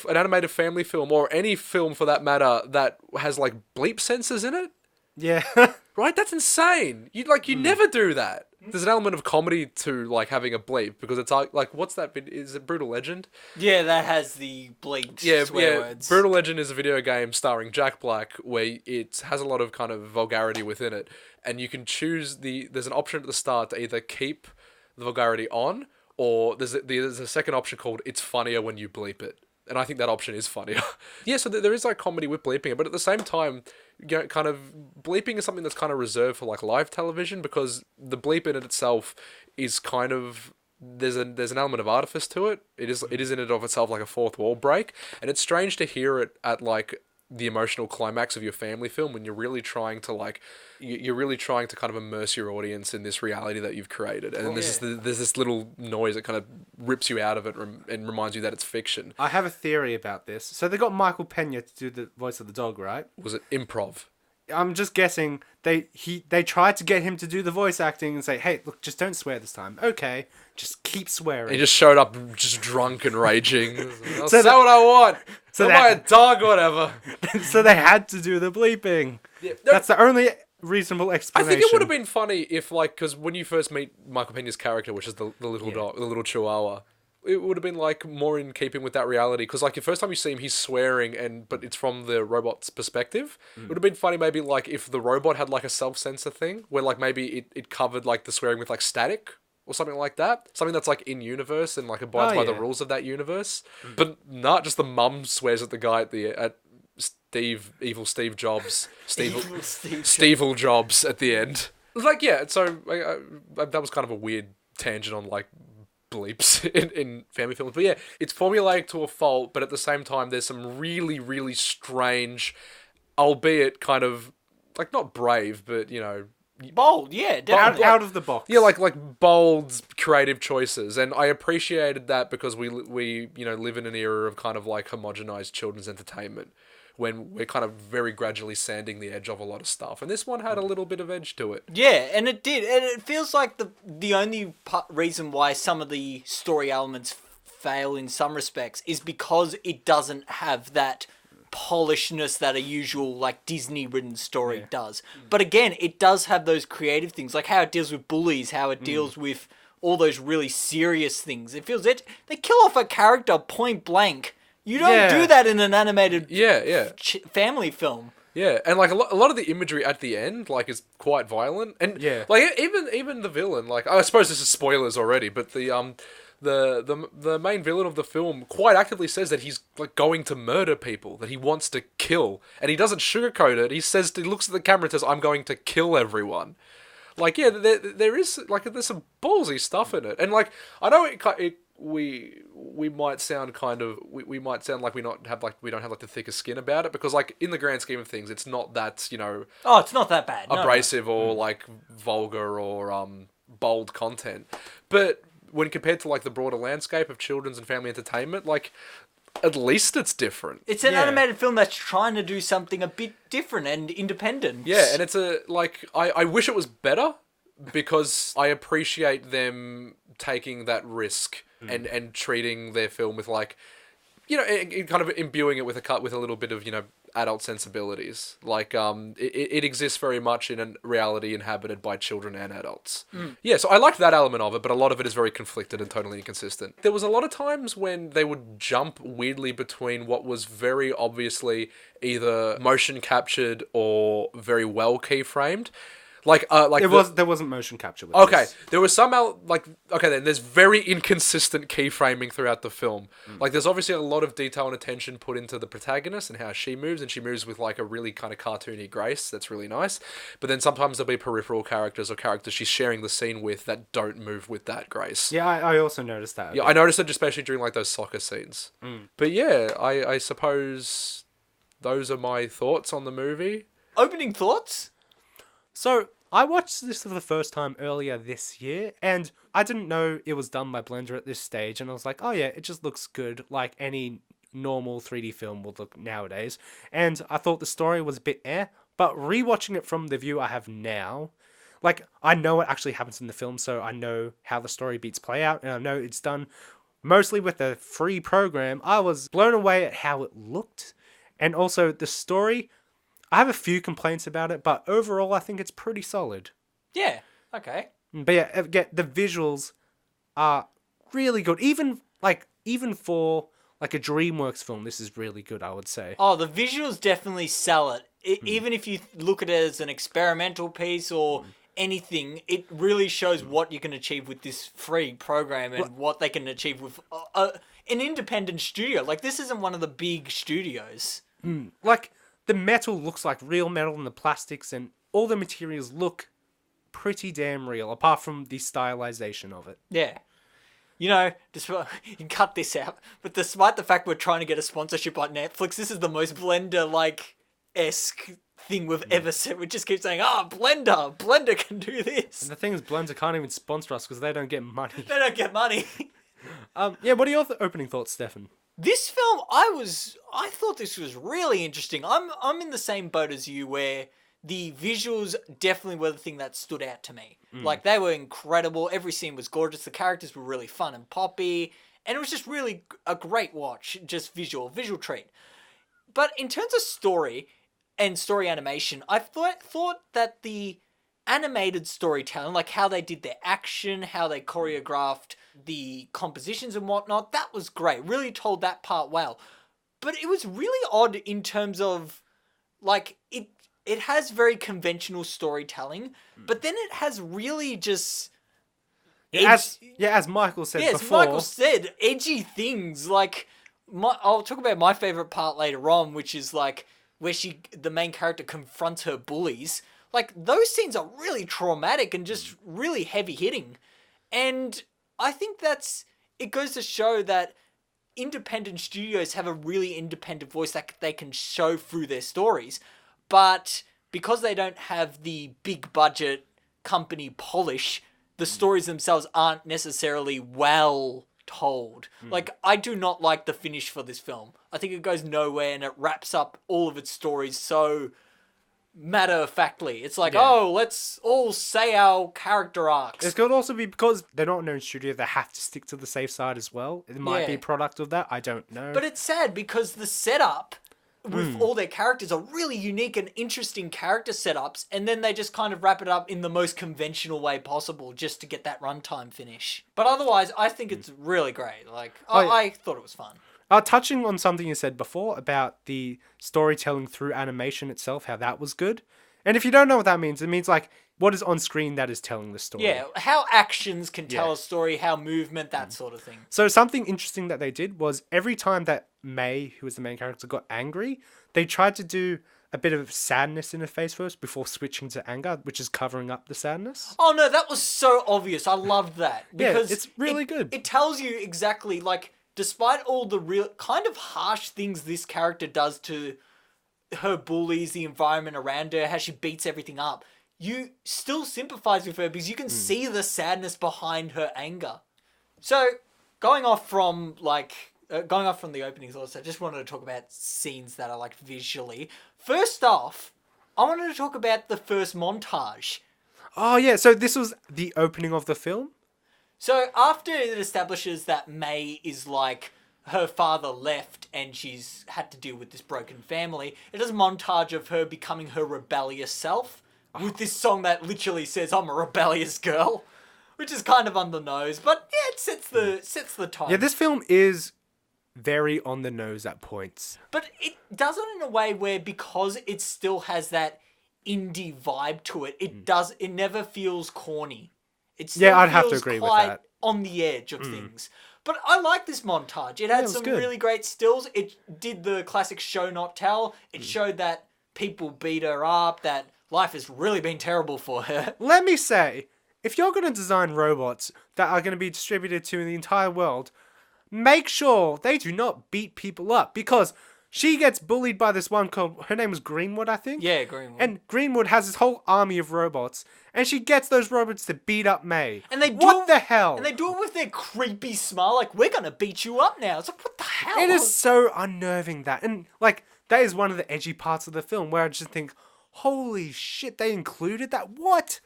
animated family film, or any film for that matter, that has like bleep censors in it. Yeah. Right? That's insane. You never do that. There's an element of comedy to like having a bleep, because it's like what's that bit? Is it Brutal Legend? Yeah, that has the bleeped swear words. Brutal Legend is a video game starring Jack Black, where it has a lot of kind of vulgarity within it, and you can choose there's an option at the start to either keep the vulgarity on, or there's a second option called "It's funnier when you bleep it," and I think that option is funnier. Yeah, so there is like comedy with bleeping it, but at the same time, kind of bleeping is something that's kind of reserved for like live television, because the bleep in it itself is kind of there's an element of artifice to it. It is in and of itself like a fourth wall break, and it's strange to hear it at like the emotional climax of your family film, when you're really trying to kind of immerse your audience in this reality that you've created, and there's this little noise that kind of rips you out of it and reminds you that it's fiction. I have a theory about this. So they got Michael Pena to do the voice of the dog, right? Was it improv? I'm just guessing they tried to get him to do the voice acting and say, hey, look, just don't swear this time. Okay, just keep swearing. He just showed up just drunk and raging. I'll So say what I want. so I'll that- buy a dog or whatever. So they had to do the bleeping. Yeah, That's the only reasonable I explanation. think it would have been funny if, like, because when you first meet Michael Pena's character, which is the little dog, the little chihuahua, it would have been like more in keeping with that reality. Because like the first time you see him, he's swearing, but it's from the robot's perspective. It would have been funny maybe like if the robot had like a self-censor thing, where like maybe it covered like the swearing with like static or something like that. Something that's like in universe and like abides by the rules of that universe. But not just the mum swears at the guy at Evil Steve Jobs. Steve Jobs at the end. It was like, yeah, so that was kind of a weird tangent on like bleeps in family films. But yeah, it's formulaic to a fault, but at the same time there's some really, really strange, albeit kind of like not brave, but Bold, yeah, definitely. out of the box. yeah, like bold, creative choices, and I appreciated that because we live in an era of kind of like homogenized children's entertainment, when we're kind of very gradually sanding the edge of a lot of stuff, and this one had a little bit of edge to it. Yeah, and it did, and it feels like the only reason why some of the story elements fail in some respects is because it doesn't have that polishedness that a usual like Disney-written story does. But again, it does have those creative things, like how it deals with bullies, how it deals with all those really serious things. It feels they kill off a character point blank. You don't do that in an animated family film. Yeah, and like a lot of the imagery at the end, like, is quite violent, and like even the villain, like, I suppose this is spoilers already, but the main villain of the film quite actively says that he's like going to murder people, that he wants to kill, and he doesn't sugarcoat it. He looks at the camera and says, "I'm going to kill everyone." Like, yeah, there is like there's some ballsy stuff in it, and like I know we might sound kind of we might sound like we don't have like the thickest skin about it, because like in the grand scheme of things, it's not that Oh, it's not that bad. abrasive or like vulgar or bold content, but when compared to like the broader landscape of children's and family entertainment, like at least it's different. It's an animated film that's trying to do something a bit different and independent. Yeah, and it's I wish it was better, because I appreciate them taking that risk and treating their film with like, kind of imbuing it with a little bit of, adult sensibilities. Like, it exists very much in a reality inhabited by children and adults. Yeah, so I liked that element of it, but a lot of it is very conflicted and totally inconsistent. There was a lot of times when they would jump weirdly between what was very obviously either motion captured or very well keyframed. Like There wasn't motion capture with Okay, this. there was some then there's very inconsistent keyframing throughout the film. Like there's obviously a lot of detail and attention put into the protagonist and how she moves, and she moves with like a really kind of cartoony grace that's really nice. But then sometimes there'll be peripheral characters or characters she's sharing the scene with that don't move with that grace. Yeah, I also noticed that. Yeah, I noticed it especially during like those soccer scenes. But yeah, I suppose those are my thoughts on the movie. Opening thoughts? So, I watched this for the first time earlier this year, and I didn't know it was done by Blender at this stage, and I was like, oh yeah, it just looks good, like any normal 3D film would look nowadays. And I thought the story was a bit but rewatching it from the view I have now, like, I know what actually happens in the film, so I know how the story beats play out, and I know it's done mostly with a free program. I was blown away at how it looked, and also the story. I have a few complaints about it, but overall I think it's pretty solid. Yeah. Okay. But yeah, again, the visuals are really good. Even for like a DreamWorks film, this is really good, I would say. Oh, the visuals definitely sell it. Even if you look at it as an experimental piece or anything, it really shows what you can achieve with this free program and what they can achieve with an independent studio. Like, this isn't one of the big studios. Like, the metal looks like real metal, and the plastics and all the materials look pretty damn real, apart from the stylization of it. Yeah. You know, despite, you can cut this out, but despite the fact we're trying to get a sponsorship on Netflix, this is the most Blender-esque thing we've ever said. We just keep saying, Blender can do this. And the thing is, Blender can't even sponsor us because they don't get money. They don't get money. Yeah, what are your opening thoughts, Stefan? This film, I thought this was really interesting. I'm in the same boat as you, where the visuals definitely were the thing that stood out to me. Like, they were incredible. Every scene was gorgeous. The characters were really fun and poppy, and it was just really a great watch. Just visual treat. But in terms of story and story animation, I thought that the animated storytelling, like how they did their action, how they choreographed the compositions and whatnot, that was great. Really told that part well. But it was really odd in terms of, like, it has very conventional storytelling, but then it has really just... As Michael said before... as Michael said, edgy things. Like, I'll talk about my favourite part later on, which is, like, where the main character confronts her bullies. Like, those scenes are really traumatic and just really heavy-hitting. And I think it goes to show that independent studios have a really independent voice that they can show through their stories. But because they don't have the big budget company polish, the stories themselves aren't necessarily well told. Like, I do not like the finish for this film. I think it goes nowhere, and it wraps up all of its stories so matter-of-factly. It's like, let's all say our character arcs. It could also be because they're not a known studio, they have to stick to the safe side as well. It might be a product of that, I don't know. But it's sad because the setup with all their characters are really unique and interesting character setups, and then they just kind of wrap it up in the most conventional way possible just to get that runtime finish. But otherwise, I think it's really great. Like, I thought it was fun. Touching on something you said before about the storytelling through animation itself, how that was good. And if you don't know what that means, it means like what is on screen that is telling the story. Yeah, how actions can tell a story, how movement, that sort of thing. So something interesting that they did was every time that May, who was the main character, got angry, they tried to do a bit of sadness in her face first before switching to anger, which is covering up the sadness. Oh no, that was so obvious. I loved that. Because it's really good. It tells you exactly, like, despite all the real kind of harsh things this character does to her bullies, the environment around her, how she beats everything up, you still sympathize with her because you can see the sadness behind her anger. So, going off from the opening thoughts, I just wanted to talk about scenes that I like visually. First off, I wanted to talk about the first montage. Oh yeah, so this was the opening of the film? So after it establishes that May is like, her father left and she's had to deal with this broken family, it does a montage of her becoming her rebellious self with this song that literally says, I'm a rebellious girl, which is kind of on the nose, but yeah, it sets the tone. Yeah, this film is very on the nose at points. But it does it in a way where, because it still has that indie vibe to it. It never feels corny. It still Yeah, I'd have to feels agree with quite that. on the edge of things. But I like this montage. It had was some good. really great stills. It did the classic show not tell. It showed that people beat her up, that life has really been terrible for her. Let me say, if you're going to design robots that are going to be distributed to the entire world, make sure they do not beat people up, because she gets bullied by this one called, her name was Greenwood, I think? Yeah, Greenwood. And Greenwood has this whole army of robots, and she gets those robots to beat up May. And they what the hell? And they do it with their creepy smile, like, we're gonna beat you up now. It's like, what the hell? It is so unnerving, that. And, like, that is one of the edgy parts of the film where I just think, holy shit, they included that? What?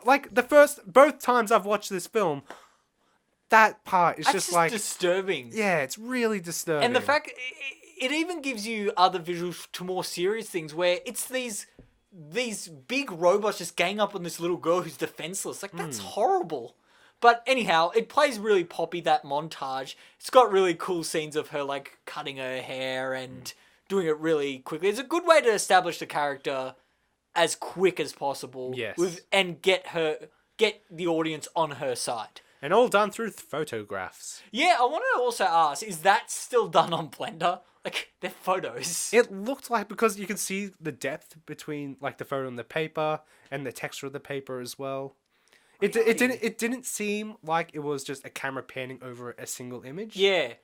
Like, both times I've watched this film, that part is That's just like... disturbing. Yeah, it's really disturbing. And the fact, it even gives you other visuals to more serious things where it's these big robots just gang up on this little girl who's defenseless. Like, that's horrible. But anyhow, it plays really poppy, that montage. It's got really cool scenes of her, like, cutting her hair and doing it really quickly. It's a good way to establish the character as quick as possible. Yes. And get the audience on her side. And all done through photographs. Yeah, I want to also ask, is that still done on Blender? Like, they're photos. It looked like, because you can see the depth between, like, the photo and the paper, and the texture of the paper as well. It didn't seem like it was just a camera panning over a single image. Yeah.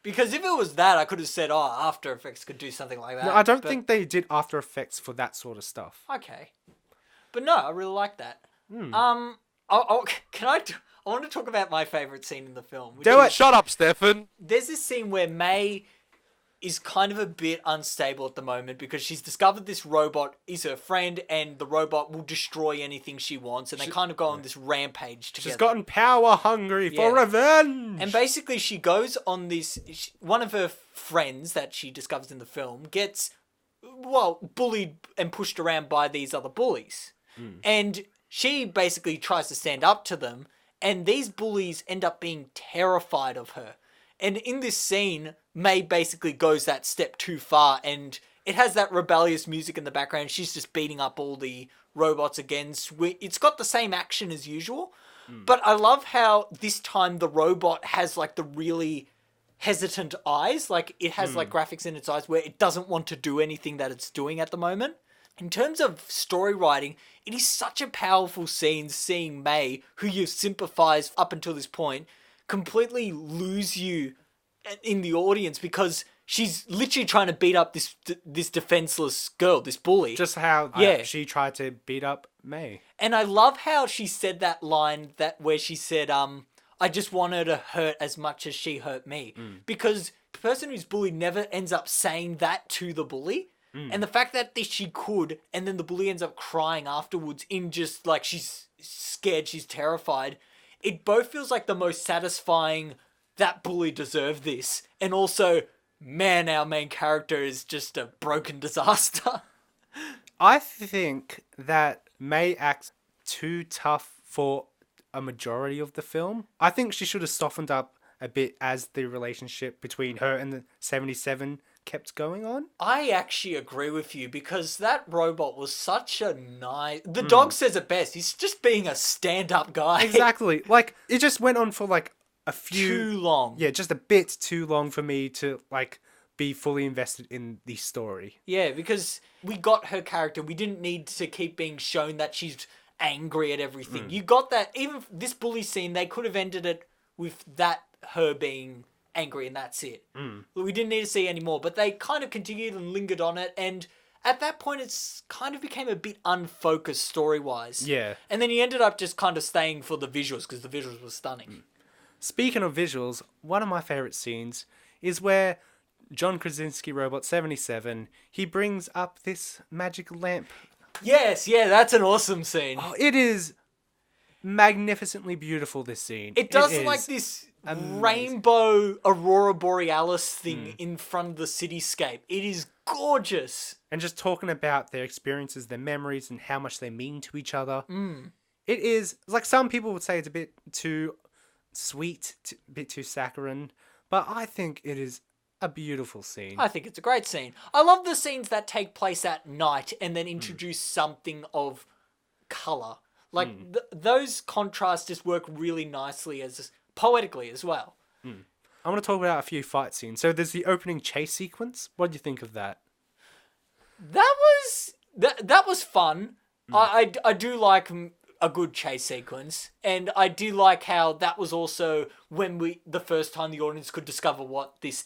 Because if it was that, I could have said, oh, After Effects could do something like that. No, I don't think they did After Effects for that sort of stuff. Okay. But no, I really like that. I want to talk about my favourite scene in the film. Do it! Shut up, Stefan. There's this scene where May is kind of a bit unstable at the moment because she's discovered this robot is her friend and the robot will destroy anything she wants, and they kind of go on this rampage together. She's gotten power hungry for Yeah. revenge! And basically she goes on this... One of her friends that she discovers in the film gets, bullied and pushed around by these other bullies. And she basically tries to stand up to them, and these bullies end up being terrified of her. And in this scene, May basically goes that step too far, and it has that rebellious music in the background. She's just beating up all the robots again. It's got the same action as usual, but I love how this time the robot has like the really hesitant eyes. Like, it has like graphics in its eyes where it doesn't want to do anything that it's doing at the moment. In terms of story writing, it is such a powerful scene seeing May, who you sympathize up until this point, completely lose you in the audience because she's literally trying to beat up this defenseless girl, this bully. Just how she tried to beat up May. And I love how she said that line where she said, I just want her to hurt as much as she hurt me. Because the person who's bullied never ends up saying that to the bully. And the fact that she could, and then the bully ends up crying afterwards in just like she's scared, she's terrified. It both feels like the most satisfying, that bully deserved this. And also, man, our main character is just a broken disaster. I think that May acts too tough for a majority of the film. I think she should have softened up a bit as the relationship between her and the 77 kept going on. I actually agree with you because that robot was such a nice... The dog says it best. He's just being a stand-up guy. Exactly. Like, it just went on for like a few... Too long. Yeah, just a bit too long for me to like be fully invested in the story. Yeah, because we got her character. We didn't need to keep being shown that she's angry at everything. You got that. Even this bully scene, they could have ended it with that her being angry and that's it. We didn't need to see any more, but they kind of continued and lingered on it, and at that point it's kind of became a bit unfocused story-wise. Yeah. And then he ended up just kind of staying for the visuals because the visuals were stunning. Speaking of visuals, one of my favorite scenes is where John Krasinski Robot 77, he brings up this magic lamp. Yes, yeah, that's an awesome scene. Oh, it is magnificently beautiful, this scene. It does is like this amazing. rainbow Aurora Borealis thing in front of the cityscape. It is gorgeous. And just talking about their experiences, their memories, and how much they mean to each other. It is, like some people would say it's a bit too sweet, a bit too saccharine, but I think it is a beautiful scene. I think it's a great scene. I love the scenes that take place at night and then introduce something of color. Like those contrasts just work really nicely as poetically as well. I want to talk about a few fight scenes. So there's the opening chase sequence. What do you think of that? That was fun. I do like a good chase sequence, and I do like how that was also when the first time the audience could discover what this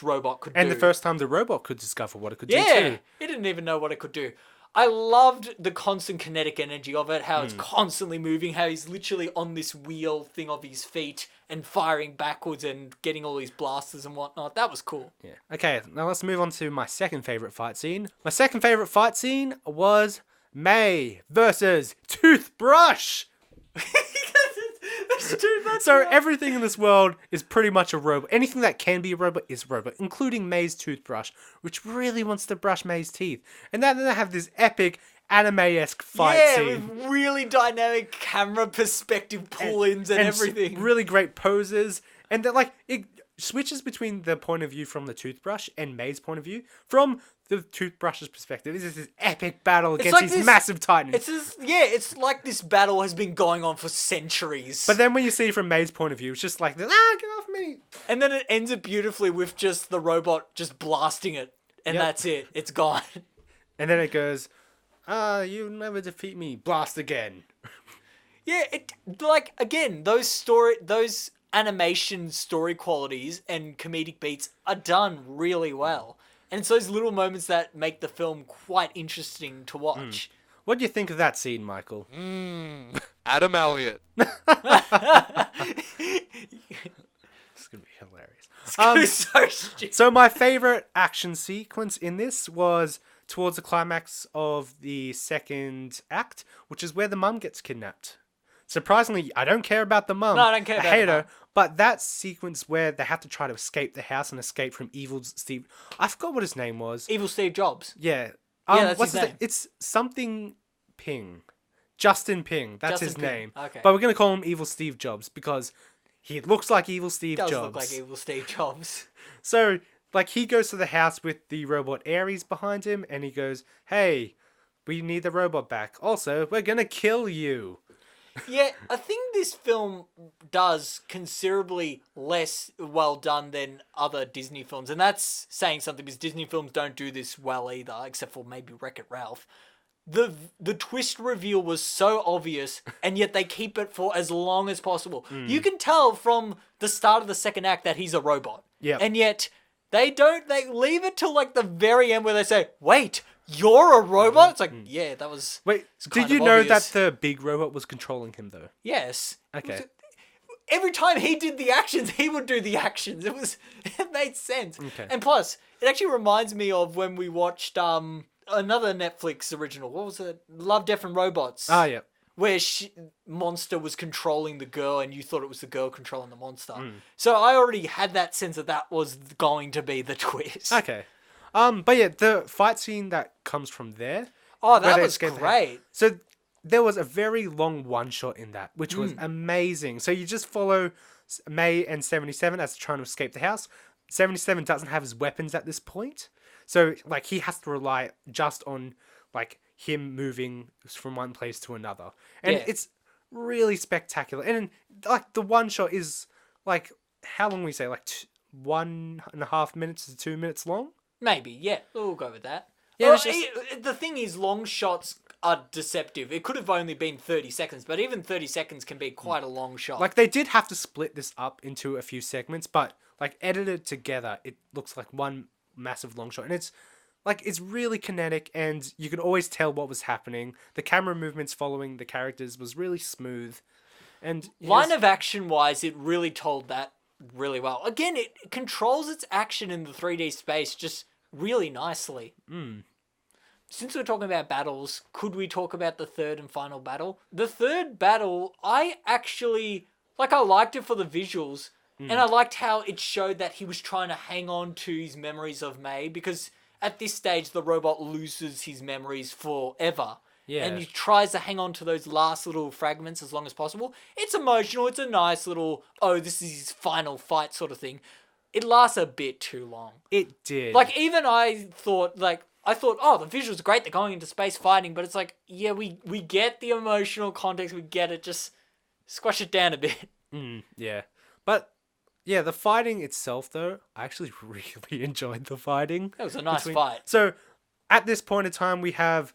robot could do. And the first time the robot could discover what it could do Yeah, too. it didn't even know what it could do. I loved the constant kinetic energy of it, how it's constantly moving, how he's literally on this wheel thing of his feet and firing backwards and getting all these blasters and whatnot. That was cool. Yeah. Okay, now let's move on to my second favorite fight scene. My second favorite fight scene was May versus Toothbrush. So everything in this world is pretty much a robot. Anything that can be a robot is a robot, including May's toothbrush, which really wants to brush May's teeth. And then they have this epic anime-esque fight scene. With really dynamic camera perspective pull-ins and everything. Really great poses. And they're like, it switches between the point of view from the toothbrush and May's point of view. From the toothbrush's perspective, this is this epic battle against like these massive titans. It's like this battle has been going on for centuries. But then when you see it from May's point of view, it's just like, get off me. And then it ends it beautifully with just the robot just blasting it. And that's it. It's gone. And then it goes, you never defeat me. Blast again. Yeah, again, those animation story qualities and comedic beats are done really well. And it's those little moments that make the film quite interesting to watch. What do you think of that scene, Michael? Adam Elliott. It's going to be hilarious. It's gonna be so stupid. So my favorite action sequence in this was towards the climax of the second act, which is where the mum gets kidnapped. Surprisingly, I don't care about the mum. No, I don't care about hate the her. mum. But that sequence where they have to try to escape the house and escape from evil Steve... I forgot what his name was. Evil Steve Jobs. Yeah. That's what's his name. It's something Ping. Justin Ping. That's Justin his Ping. name. Okay. But we're going to call him Evil Steve Jobs because he looks like Evil Steve Does Jobs. look like Evil Steve Jobs. So, like, he goes to the house with the robot Ares behind him, and he goes, hey, we need the robot back. Also, we're gonna kill you. Yeah, I think this film does considerably less well done than other Disney films. And that's saying something because Disney films don't do this well either, except for maybe Wreck-It Ralph. The twist reveal was so obvious, and yet they keep it for as long as possible. You can tell from the start of the second act that he's a robot. Yeah. And yet they leave it till like the very end where they say, wait, you're a robot? It's like, yeah, that was... Wait, it's did kind you of know obvious. that the big robot was controlling him, though? Yes. Okay. Every time he did the actions, he would do the actions. It made sense. Okay. And plus, it actually reminds me of when we watched another Netflix original. What was it? Love, Death and Robots. Ah, yeah. Where Monster was controlling the girl and you thought it was the girl controlling the monster. So I already had that sense that was going to be the twist. Okay. But yeah, the fight scene that comes from there. Oh, where that they was escape the great. So there was a very long one shot in that, which was amazing. So you just follow May and 77 as they're trying to escape the house. 77 doesn't have his weapons at this point. So like he has to rely just on like him moving from one place to another. And Yeah. it's really spectacular. And like the one shot is like, how long we say? Like 1.5 minutes to 2 minutes long? Maybe, yeah. We'll go with that. Yeah, Well, it's just- the thing is, long shots are deceptive. It could have only been 30 seconds, but even 30 seconds can be quite a long shot. Like they did have to split this up into a few segments, but like edited together, it looks like one massive long shot. And it's really kinetic, and you could always tell what was happening. The camera movements following the characters was really smooth. And Line of action wise, it really told that really well. Again, it controls its action in the 3D space just really nicely. Since we're talking about battles, could we talk about the third and final battle? The third battle, I actually... Like, I liked it for the visuals, and I liked how it showed that he was trying to hang on to his memories of May, because at this stage, the robot loses his memories forever. Yeah. And he tries to hang on to those last little fragments as long as possible. It's emotional. It's a nice little, oh, this is his final fight sort of thing. it lasts a bit too long. It did. Like, even I thought, oh, the visuals are great, they're going into space fighting, but it's like, yeah, we get the emotional context, we get it, just squash it down a bit. Yeah. But, yeah, the fighting itself, though, I actually really enjoyed the fighting. It was a nice fight. So, at this point in time, we have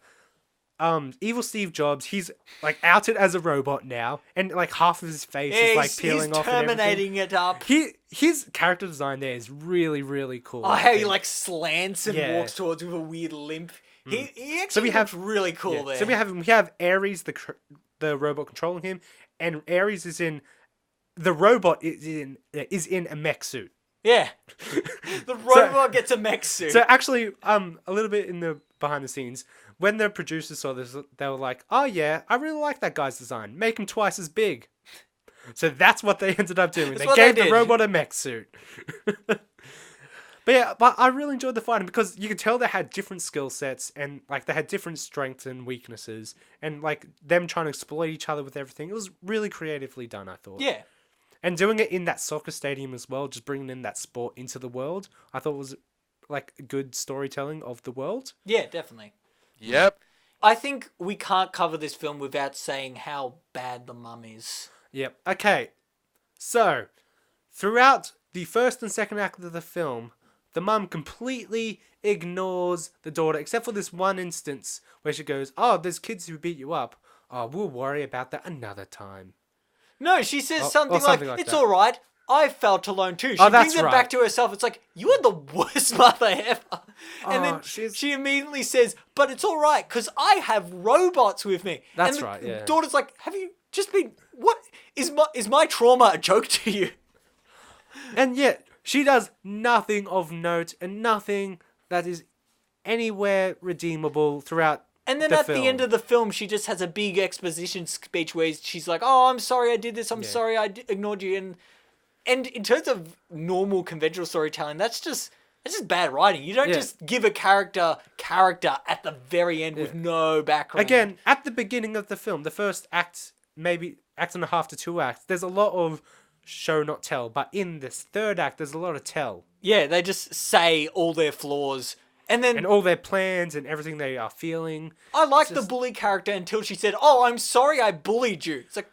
evil Steve Jobs. He's, like, outed as a robot now, and, like, half of his face is, like, peeling off and everything. He's terminating it up. His character design there is really, really cool. Oh, how he, like, slants and walks towards with a weird limp. He actually looks really cool there. So we have Ares, the robot controlling him, and Ares is in... The robot is in a mech suit. Yeah. The robot gets a mech suit. So actually, a little bit in the behind the scenes, when the producers saw this, they were like, "Oh yeah, I really like that guy's design. Make him twice as big." So that's what they ended up doing. They gave the robot a mech suit. But I really enjoyed the fighting because you could tell they had different skill sets and like they had different strengths and weaknesses and like them trying to exploit each other with everything. It was really creatively done, I thought. Yeah. And doing it in that soccer stadium as well, just bringing in that sport into the world, I thought was like good storytelling of the world. Yeah, definitely. Yep. I think we can't cover this film without saying how bad the mum is. Yep. Okay. So, throughout the first and second act of the film, the mum completely ignores the daughter, except for this one instance where she goes, "Oh, there's kids who beat you up. Oh, we'll worry about that another time." No, she says something something like, like "It's that. all right. I felt alone too." She Oh, brings that's it right. back to herself. It's like, you are the worst mother ever. And then she immediately says, "But it's all right because I have robots with me." That's and the right, yeah. daughter's like, "Have you just been? What is my trauma a joke to you?" And yet, she does nothing of note and nothing that is anywhere redeemable throughout And then the at film. the end of the film, she just has a big exposition speech where she's like, "Oh, I'm sorry I did this. I'm sorry I ignored you." And in terms of normal conventional storytelling, that's just bad writing. You don't just give a character at the very end with no background. Again, at the beginning of the film, the first act, maybe act and a half to 2 acts, there's a lot of show not tell. But in this third act, there's a lot of tell. Yeah, they just say all their flaws. And all their plans and everything they are feeling. I liked the bully character until she said, "Oh, I'm sorry I bullied you." It's like,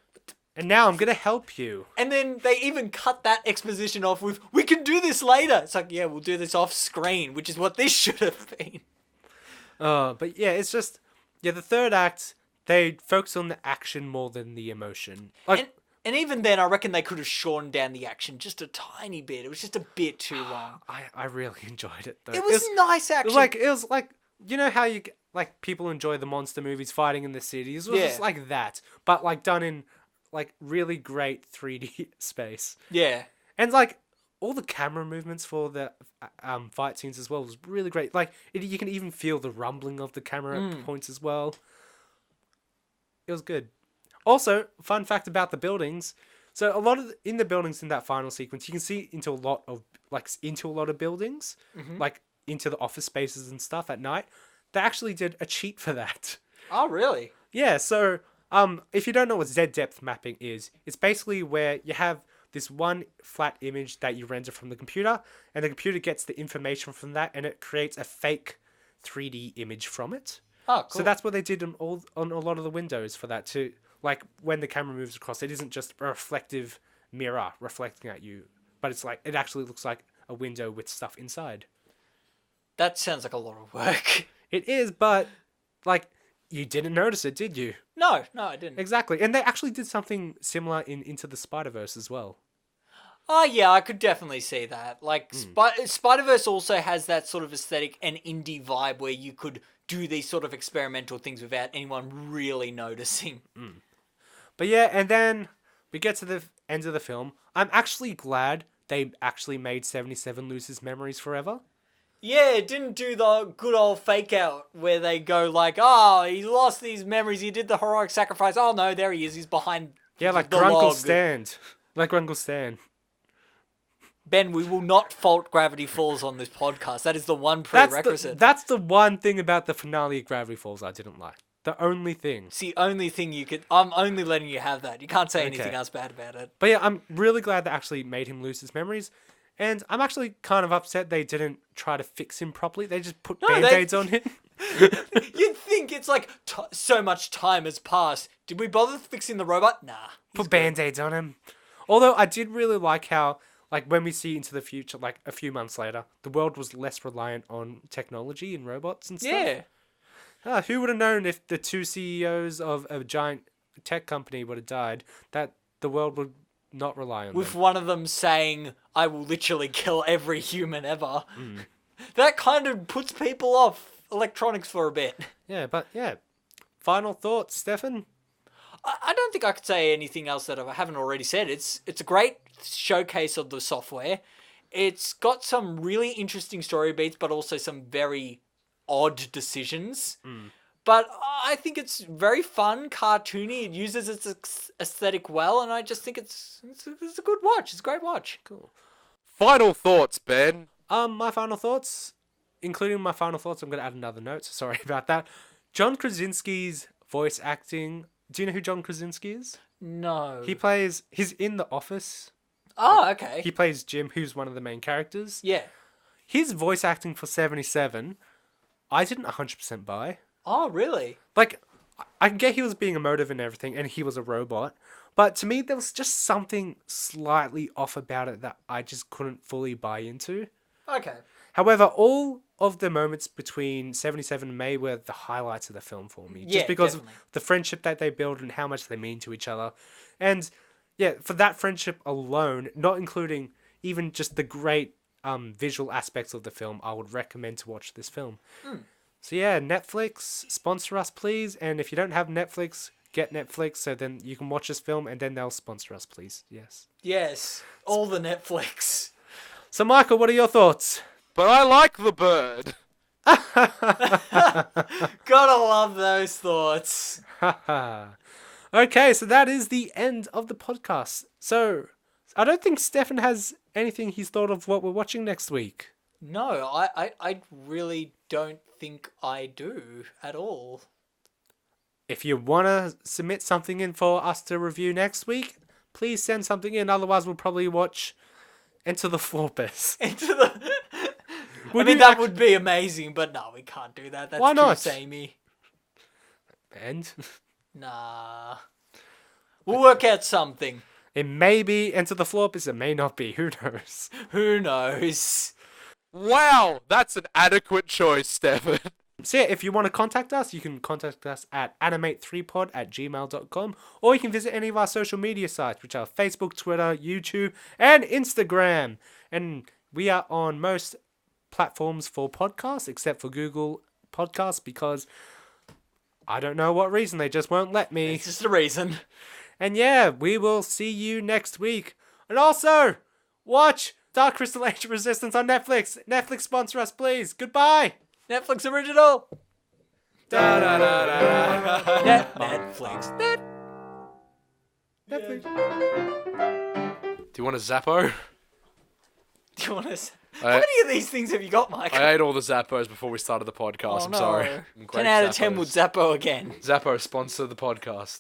And now I'm going to help you. and then they even cut that exposition off with, "We can do this later." It's like, yeah, we'll do this off screen, which is what this should have been. But yeah, it's just... Yeah, the third act, they focus on the action more than the emotion. Like, And even then, I reckon they could have shortened down the action just a tiny bit. It was just a bit too long. I really enjoyed it, though. It was nice action. It was like... You know how you... Like, people enjoy the monster movies fighting in the cities? It was just like that. But, like, done in... Like, really great 3D space. Yeah. And, like, all the camera movements for the fight scenes as well was really great. Like, you can even feel the rumbling of the camera at points as well. It was good. Also, fun fact about the buildings. So, in the buildings in that final sequence, you can see into a lot of buildings. Like, into the office spaces and stuff at night. They actually did a cheat for that. Oh, really? Yeah, so... if you don't know what Z-depth mapping is, it's basically where you have this one flat image that you render from the computer, and the computer gets the information from that, and it creates a fake 3D image from it. Oh, cool. So that's what they did on a lot of the windows for that too. Like when the camera moves across, it isn't just a reflective mirror reflecting at you, but it's like it actually looks like a window with stuff inside. That sounds like a lot of work. It is, but like you didn't notice it, did you? No, I didn't. Exactly. And they actually did something similar in Into the Spider-Verse as well. Oh, yeah, I could definitely see that. Like, Spider-Verse also has that sort of aesthetic and indie vibe where you could do these sort of experimental things without anyone really noticing. But yeah, and then we get to the end of the film. I'm actually glad they actually made 77 lose his memories forever. Yeah, it didn't do the good old fake out where they go like, "Oh, he lost these memories, he did the heroic sacrifice. Oh no, there he is, he's behind like the Grunkle log." Stand. Like Grunkle Stan. Ben, we will not fault Gravity Falls on this podcast. That is the one prerequisite. That's the one thing about the finale of Gravity Falls I didn't like. The only thing. It's the only thing you could... I'm only letting you have that. You can't say anything else bad about it. But yeah, I'm really glad they actually made him lose his memories. And I'm actually kind of upset they didn't try to fix him properly. They just put No, band-aids on him. You'd think it's like so much time has passed. Did we bother fixing the robot? Nah. Put band-aids on him. Although I did really like how, like, when we see into the future, like a few months later, the world was less reliant on technology and robots and stuff. Yeah. Who would have known if the two CEOs of a giant tech company would have died, that the world would not rely on With them. one of them saying, I will literally kill every human ever. That kind of puts people off electronics for a bit. Yeah, but yeah. Final thoughts, Stefan? I don't think I could say anything else that I haven't already said. It's a great showcase of the software. It's got some really interesting story beats, but also some very odd decisions. But I think it's very fun, cartoony. It uses its aesthetic well, and I just think it's a good watch. It's a great watch. Cool. Final thoughts, Ben. My final thoughts, including my final thoughts, I'm going to add another note, so sorry about that. John Krasinski's voice acting. Do you know who John Krasinski is? No. He's in The Office. Oh, okay. He plays Jim, who's one of the main characters. Yeah. His voice acting for 77, I didn't 100% buy. Oh, really? Like, I can get he was being emotive and everything, and he was a robot. But to me, there was just something slightly off about it that I just couldn't fully buy into. Okay. However, all of the moments between 77 and May were the highlights of the film for me. Yeah, Just because definitely. of the friendship that they build and how much they mean to each other. And yeah, for that friendship alone, not including even just the great visual aspects of the film, I would recommend to watch this film. So yeah, Netflix, sponsor us please. And if you don't have Netflix, get Netflix so then you can watch this film and then they'll sponsor us please. Yes. Yes. All the Netflix. So Michael, what are your thoughts? But I like the bird. Gotta love those thoughts. Okay, so that is the end of the podcast. So, I don't think Stefan has anything he's thought of what we're watching next week. No, I really don't think I do at all. If you want to submit something in for us to review next week, please send something in. Otherwise, we'll probably watch Enter the Floorpus. Into the... Would I mean, you that would be amazing, but no, we can't do that. That's Why not? too samey. And Nah. We'll work out something. it may be Enter the Floorpus, it may not be. Who knows? Who knows? Wow, that's an adequate choice, Stefan. So yeah, if you want to contact us, you can contact us at animate3pod@gmail.com, or you can visit any of our social media sites, which are Facebook, Twitter, YouTube, and Instagram. And we are on most platforms for podcasts, except for Google Podcasts, because I don't know what reason, they just won't let me. It's just a reason. And yeah, we will see you next week. And also, watch Dark Crystal Age of Resistance on Netflix. Netflix sponsor us, please. Goodbye. Netflix original. Da, da, da, da, da. Netflix. Netflix. Do you want a Zappo? Do you want to... How many of these things have you got, Mike? I ate all the Zappos before we started the podcast. Oh, I'm no. sorry. 10 out of 10 with Zappo again. Zappo sponsor the podcast.